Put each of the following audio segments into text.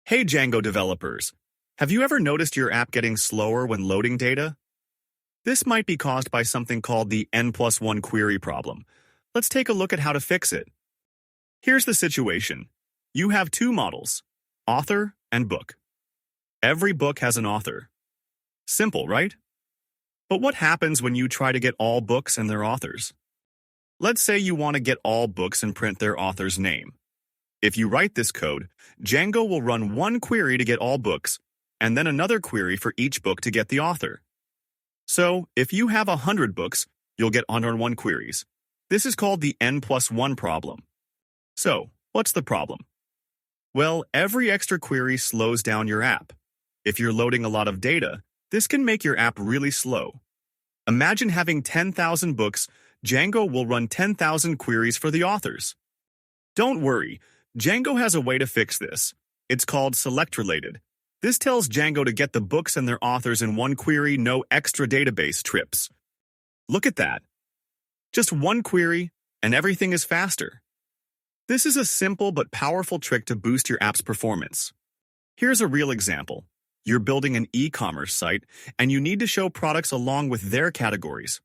Hey Django developers, have you ever noticed your app getting slower when loading data? This might be caused by something called the N+1 Query Problem. Let's take a look at how to fix it. Here's the situation. You have two models, author and book. Every book has an author. Simple, right? But what happens when you try to get all books and their authors? Let's say you want to get all books and print their author's name. If you write this code, Django will run one query to get all books, and then another query for each book to get the author. So, if you have 100 books, you'll get 101 queries. This is called the N+1 problem. So, what's the problem? Well, every extra query slows down your app. If you're loading a lot of data, this can make your app really slow. Imagine having 10,000 books, Django will run 10,000 queries for the authors. Don't worry, Django has a way to fix this. It's called select-related. This tells Django to get the books and their authors in one query, no extra database trips. Look at that. Just one query, and everything is faster. This is a simple but powerful trick to boost your app's performance. Here's a real example. You're building an e-commerce site, and you need to show products along with their categories.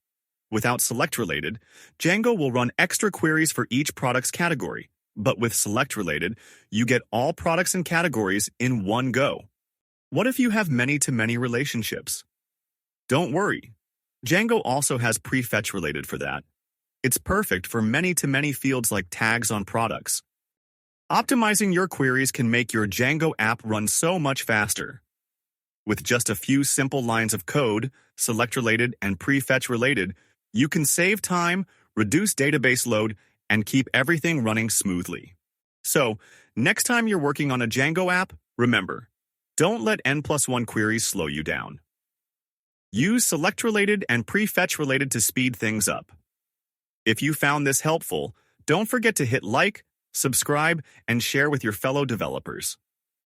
Without select-related, Django will run extra queries for each product's category. But with select-related, you get all products and categories in one go. What if you have many-to-many relationships? Don't worry. Django also has prefetch-related for that. It's perfect for many-to-many fields like tags on products. Optimizing your queries can make your Django app run so much faster. With just a few simple lines of code, select-related and prefetch-related, you can save time, reduce database load, and keep everything running smoothly. So, next time you're working on a Django app, remember, don't let N+1 queries slow you down. Use select-related and prefetch-related to speed things up. If you found this helpful, don't forget to hit like, subscribe, and share with your fellow developers.